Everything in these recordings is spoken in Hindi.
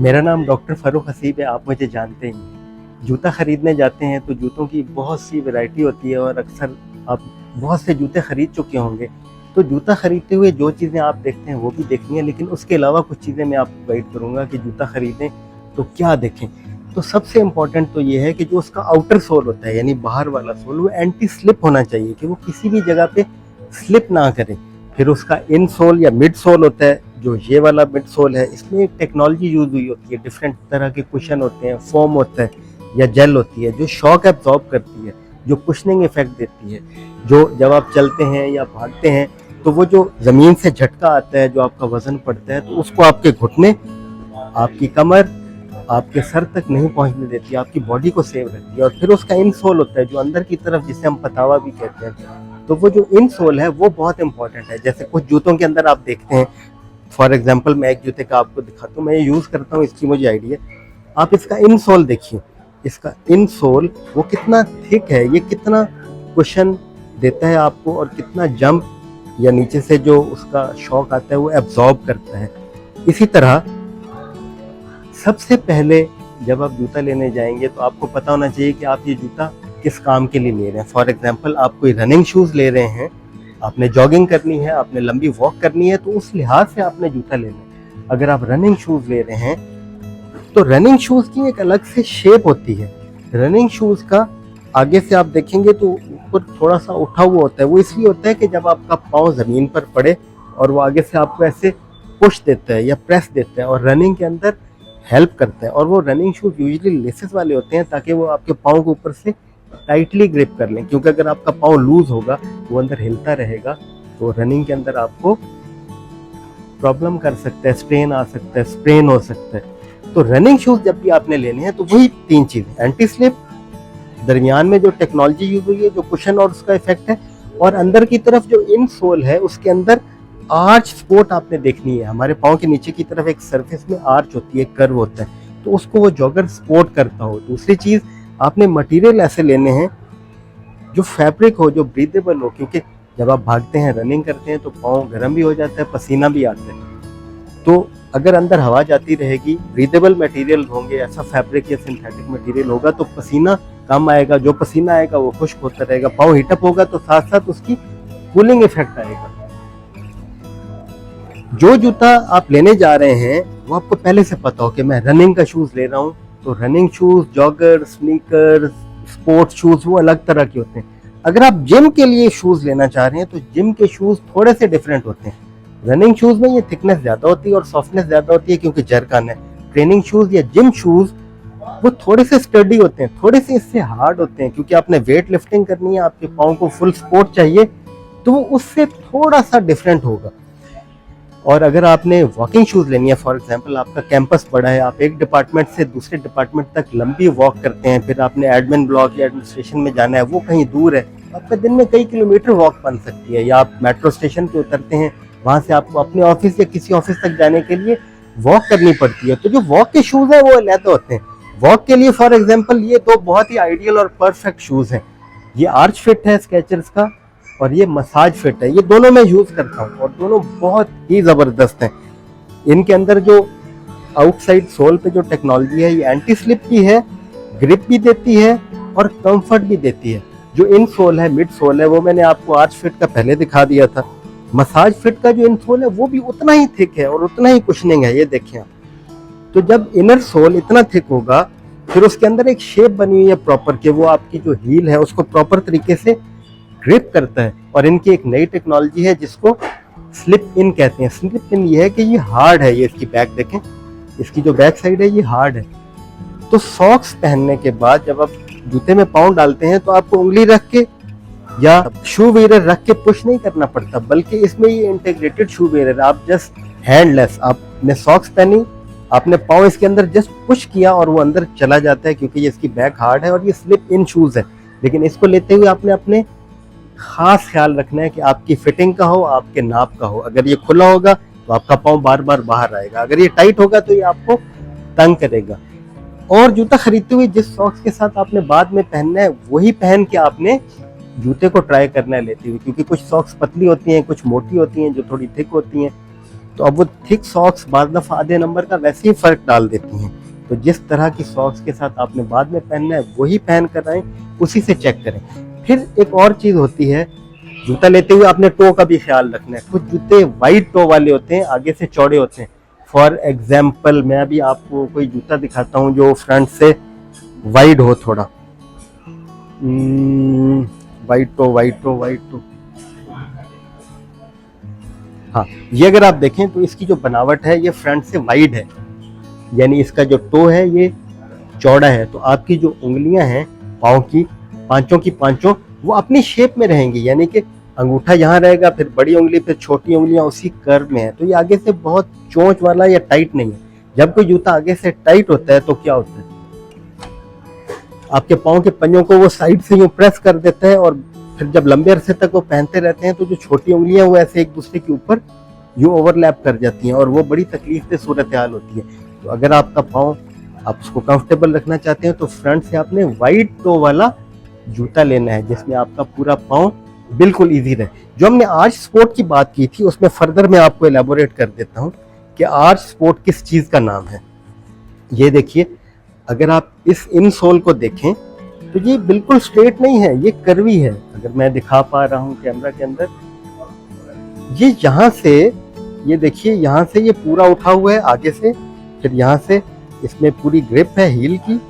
मेरा नाम डॉक्टर फ़ारूक हसीब है, आप मुझे जानते ही हैं। जूता ख़रीदने जाते हैं तो जूतों की बहुत सी वैरायटी होती है और अक्सर आप बहुत से जूते ख़रीद चुके होंगे। तो जूता ख़रीदते हुए जो चीज़ें आप देखते हैं वो भी देखनी है, लेकिन उसके अलावा कुछ चीज़ें मैं आपको गाइड करूँगा कि जूता ख़रीदें तो क्या देखें। तो सबसे इम्पोर्टेंट तो ये है कि जो उसका आउटर सोल होता है, यानी बाहर वाला सोल, वो एंटी स्लिप होना चाहिए कि वो किसी भी जगह पे स्लिप ना करे। फिर उसका इन सोल या मिड सोल होता है, जो ये वाला मिड सोल है, इसमें एक टेक्नोलॉजी यूज़ हुई होती है। डिफरेंट तरह के कुशन होते हैं, फोम होता है या जेल होती है, जो शॉक एब्जॉर्ब करती है, जो कुशनिंग इफेक्ट देती है। जो जब आप चलते हैं या भागते हैं तो वो जो ज़मीन से झटका आता है, जो आपका वज़न पड़ता है, तो उसको आपके घुटने, आपकी कमर, आपके सर तक नहीं पहुंचने देती, आपकी बॉडी को सेव रखती है। और फिर उसका इन सोल होता है जो अंदर की तरफ, जिसे हम पतावा भी कहते हैं। तो वो जो इन सोल है वो बहुत इंपॉर्टेंट है। जैसे कुछ जूतों के अंदर आप देखते हैं, फॉर एग्जाम्पल मैं एक जूते का आपको दिखाता हूँ, मैं ये यूज़ करता हूँ, इसकी मुझे आइडिया। आप इसका इन सोल देखिए, इसका इन सोल वो कितना थिक है, ये कितना कुशन देता है आपको और कितना जंप या नीचे से जो उसका शॉक आता है वो एब्जॉर्ब करता है। इसी तरह सबसे पहले जब आप जूता लेने जाएंगे तो आपको पता होना चाहिए कि आप ये जूता किस काम के लिए ले रहे हैं। फॉर एग्जाम्पल आप कोई रनिंग शूज़ ले रहे हैं, आपने जॉगिंग करनी है, आपने लंबी वॉक करनी है, तो उस लिहाज से आपने जूता लेना है। अगर आप रनिंग शूज़ ले रहे हैं तो रनिंग शूज़ की एक अलग से शेप होती है। रनिंग शूज़ का आगे से आप देखेंगे तो ऊपर थोड़ा सा उठा हुआ होता है। वो इसलिए होता है कि जब आपका पाँव ज़मीन पर पड़े और वो आगे से आपको ऐसे पुश देता है या प्रेस देता है और रनिंग के अंदर हेल्प करता है। और वो रनिंग शूज़ यूजुअली लेसेस वाले होते हैं ताकि वो आपके पाँव के ऊपर से टाइटली ग्रिप कर लें, क्योंकि अगर आपका पाँव लूज होगा, वो अंदर हिलता रहेगा, तो रनिंग के अंदर आपको प्रॉब्लम कर सकता है, स्ट्रेन आ सकता है, स्प्रेन हो सकता है। तो रनिंग शूज़ जब भी आपने लेने हैं तो वही तीन चीज़ें, एंटी स्लिप, दरमियान में जो टेक्नोलॉजी यूज हुई है, जो कुशन और उसका इफेक्ट है, और अंदर की तरफ जो इन सोल है उसके अंदर आर्च सपोर्ट आपने देखनी है। हमारे पाँव के नीचे की तरफ एक सरफेस में आर्च होती है, कर्व होता है, तो उसको वो जॉगर सपोर्ट करता हो। दूसरी चीज़, आपने मटेरियल ऐसे लेने हैं जो फैब्रिक हो, जो ब्रीदेबल हो, क्योंकि जब आप भागते हैं, रनिंग करते हैं, तो पाँव गर्म भी हो जाता है, पसीना भी आता है। तो अगर अंदर हवा जाती रहेगी, ब्रीदेबल मटेरियल होंगे, ऐसा फैब्रिक या सिंथेटिक मटेरियल होगा, तो पसीना कम आएगा, जो पसीना आएगा वो खुश्क होता रहेगा, पाँव हीटअप होगा, तो साथ साथ उसकी कूलिंग इफेक्ट आएगा। जो जूता आप लेने जा रहे हैं वो आपको पहले से पता हो कि मैं रनिंग का शूज़ ले रहा हूँ, तो running shoes, jogger, sneaker, sports shoes वो अलग तरह के होते हैं। अगर आप जिम के लिए शूज़ लेना चाह रहे हैं तो जिम के शूज़ थोड़े से डिफरेंट होते हैं। रनिंग शूज़ में ये थिकनेस ज़्यादा होती है और सॉफ्टनेस ज़्यादा होती है क्योंकि जरकन है। ट्रेनिंग शूज़ या जिम शूज़ वो थोड़े से स्टडी होते हैं, थोड़े से इससे हार्ड होते हैं, क्योंकि आपने वेट लिफ्टिंग करनी है, आपके पाँव को फुल सपोर्ट चाहिए, तो वो उससे थोड़ा सा डिफरेंट होगा। और अगर आपने वॉकिंग शूज़ लेनी है, फॉर एग्जांपल आपका कैंपस बड़ा है, आप एक डिपार्टमेंट से दूसरे डिपार्टमेंट तक लंबी वॉक करते हैं, फिर आपने एडमिन ब्लॉक या एडमिनिस्ट्रेशन में जाना है, वो कहीं दूर है, आपका दिन में कई किलोमीटर वॉक बन सकती है। या आप मेट्रो स्टेशन पे उतरते हैं, वहाँ से आपको अपने ऑफिस या किसी ऑफिस तक जाने के लिए वॉक करनी पड़ती है, तो जो वॉक के शूज़ हैं वो अलग होते हैं। वॉक के लिए फॉर एग्जाम्पल ये दो बहुत ही आइडियल और परफेक्ट शूज़ हैं। ये आर्च फिट है स्केचर्स का और ये मसाज फिट है। ये दोनों मैं यूज़ करता हूँ और दोनों बहुत ही ज़बरदस्त हैं। इनके अंदर जो आउटसाइड सोल पे जो टेक्नोलॉजी है, ये एंटी स्लिप भी है, ग्रिप भी देती है और कंफर्ट भी देती है। जो इन सोल है, मिड सोल है, वो मैंने आपको आर्च फिट का पहले दिखा दिया था। मसाज फिट का जो इन सोल है वो भी उतना ही थिक है और उतना ही कुशनिंग है, ये देखें आप। तो जब इनर सोल इतना थिक होगा, फिर उसके अंदर एक शेप बनी हुई है प्रॉपर, कि वो आपकी जो हील है उसको प्रॉपर तरीके से ग्रिप करता है। और इनकी एक नई टेक्नोलॉजी है जिसको स्लिप इन कहते हैं। स्लिप इन ये है कि ये हार्ड है, ये इसकी बैक देखें, इसकी जो बैक साइड है ये हार्ड है। तो सॉक्स पहनने के बाद जब आप जूते में पाँव डालते हैं तो आपको उंगली रख के या शू वेयर रख के पुश नहीं करना पड़ता, बल्कि इसमें ये इंटीग्रेटेड शू वेयर, आप जस्ट हैंडलेस, आपने सॉक्स पहनी, आपने पाँव इसके अंदर जस्ट पुश किया और वो अंदर चला जाता है, क्योंकि ये इसकी बैक हार्ड है और ये स्लिप इन शूज़ है। लेकिन इसको लेते हुए आपने अपने खास ख्याल रखना है कि आपकी फिटिंग का हो, आपके नाप का हो। अगर ये खुला होगा तो आपका पाँव बार बार बाहर आएगा, अगर ये टाइट होगा तो ये आपको तंग करेगा। और जूता खरीदते हुए जिस सॉक्स के साथ आपने बाद में पहनना है वही पहन के आपने जूते को ट्राई करना है लेते हुए, क्योंकि कुछ सॉक्स पतली होती हैं, कुछ मोटी होती हैं, जो थोड़ी थिक होती हैं। तो अब वो थिक सॉक्स बाद दफ़ा आधे नंबर का वैसे ही फ़र्क डाल देती हैं। तो जिस तरह की सॉक्स के साथ आपने बाद में पहनना है वही पहन कर आए, उसी से चेक करें। फिर एक और चीज़ होती है, जूता लेते हुए आपने टो का भी ख्याल रखना है। कुछ जूते वाइड टो वाले होते हैं, आगे से चौड़े होते हैं। फॉर एग्जाम्पल मैं अभी आपको कोई जूता दिखाता हूँ जो फ्रंट से वाइड हो थोड़ा, वाइड टो। हाँ, ये अगर आप देखें तो इसकी जो बनावट है ये फ्रंट से वाइड है, यानी इसका जो टो है ये चौड़ा है। तो आपकी जो उंगलियां हैं पाँव की पांचों वो अपनी शेप में रहेंगी, यानी कि अंगूठा यहाँ रहेगा, फिर बड़ी उंगली, फिर छोटी उंगलियां उसी कर्व में है। तो ये आगे से बहुत चोंच वाला या टाइट नहीं है। जब कोई जूता आगे से टाइट होता है तो क्या होता है, आपके पाँव के पंजों को वो साइड से यूं प्रेस कर देता है, और फिर जब लंबे अरसे तक वो पहनते रहते हैं तो जो छोटी उंगलियां वो ऐसे एक दूसरे के ऊपर यूं ओवरलैप कर जाती हैं, और वो बड़ी तकलीफ से सूरत हाल होती है। तो अगर आपका पाँव आप उसको कंफर्टेबल रखना चाहते हैं तो फ्रंट से आपने वाइड टो वाला जूता लेना है, जिसमें आपका पूरा पाँव बिल्कुल इजी रहे। जो हमने आर्च स्पोर्ट की बात की थी उसमें फर्दर मैं आपको एलेबोरेट कर देता हूँ कि आर्च स्पोर्ट किस चीज़ का नाम है। ये देखिए, अगर आप इस इन सोल को देखें तो ये बिल्कुल स्ट्रेट नहीं है, ये कर्वी है। अगर मैं दिखा पा रहा हूँ कैमरा के अंदर, ये यहाँ से, ये देखिए यहाँ से ये पूरा उठा हुआ है आगे से, फिर यहाँ से इसमें पूरी ग्रिप है हील की,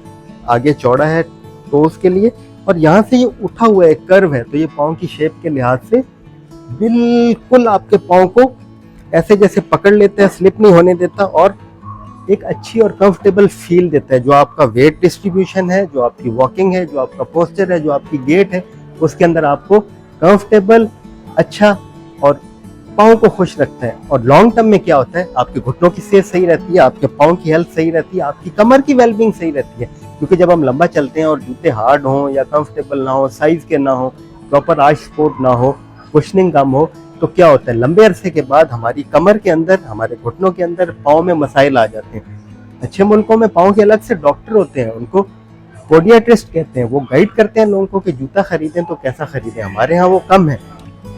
आगे चौड़ा है टोस के लिए, और यहाँ से ये उठा हुआ है, कर्व है। तो ये पाँव की शेप के लिहाज से बिल्कुल आपके पाँव को ऐसे जैसे पकड़ लेता है, स्लिप नहीं होने देता, और एक अच्छी और कंफर्टेबल फील देता है। जो आपका वेट डिस्ट्रीब्यूशन है, जो आपकी वॉकिंग है, जो आपका पोस्चर है, जो आपकी गेट है, उसके अंदर आपको कंफर्टेबल, अच्छा और पाँव को खुश रखता है। और लॉन्ग टर्म में क्या होता है, आपके घुटनों की सेहत सही रहती है, आपके पाँव की हेल्थ सही रहती है, आपकी कमर की वेलबींग सही रहती है। क्योंकि जब हम लंबा चलते हैं और जूते हार्ड हों या कंफर्टेबल ना हो, साइज के ना हो, प्रॉपर आर्च सपोर्ट ना हो, कुशनिंग कम हो, तो क्या होता है, लंबे अरसे के बाद हमारी कमर के अंदर, हमारे घुटनों के अंदर पाँव में मसाइल आ जाते हैं। अच्छे मुल्कों में पाँव के अलग से डॉक्टर होते हैं, उनको पोडियाट्रिस्ट कहते हैं। वो गाइड करते हैं लोगों को कि जूता खरीदें तो कैसा खरीदें। हमारे यहाँ वो कम है।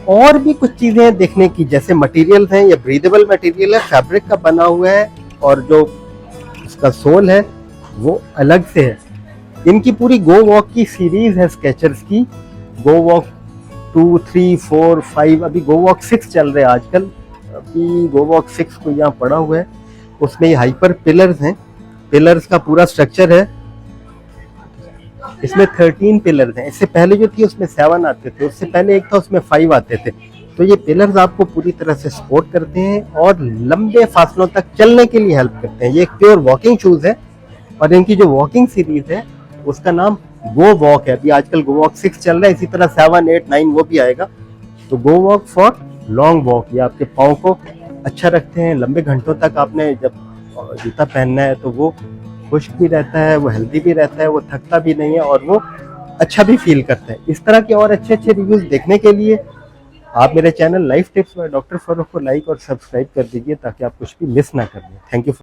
और भी कुछ चीज़ें हैं देखने की, जैसे मटेरियल हैं, ये ब्रीदेबल मटेरियल है, फैब्रिक का बना हुआ है, और जो इसका सोल है वो अलग से है। इनकी पूरी गो वॉक की सीरीज है स्केचर्स की, गो वॉक 2, 3, 4, 5, अभी गो वॉक 6 चल रहे हैं आजकल। अभी गो वॉक 6 को यहाँ पड़ा हुआ है, उसमें ये हाइपर पिलर्स हैं, पिलर्स का पूरा स्ट्रक्चर है। इसमें 13 पिलर्स हैं। इससे पहले जो थी उसमें 7 आते थे, उससे पहले एक था उसमें 5 आते थे। तो ये पिलर्स आपको पूरी तरह से सपोर्ट करते हैं और लंबे फासलों तक चलने के लिए हेल्प करते हैं। ये एक प्योर वॉकिंग शूज है, और इनकी जो वॉकिंग सीरीज है उसका नाम गो वॉक है। अभी आजकल गो वॉक 6 चल रहा है, इसी तरह 7, 8, 9 वो भी आएगा। तो गो वॉक फॉर लॉन्ग वॉक, ये आपके पाँव को अच्छा रखते हैं। लंबे घंटों तक आपने जब जूता पहनना है तो वो खुश भी रहता है, वो हेल्दी भी रहता है, वो थकता भी नहीं है, और वो अच्छा भी फील करता है। इस तरह के और अच्छे अच्छे रिव्यूज देखने के लिए आप मेरे channel life tips by doctor Farooq को लाइक और सब्सक्राइब कर दीजिए, ताकि आप कुछ भी मिस ना कर लें। Thank you.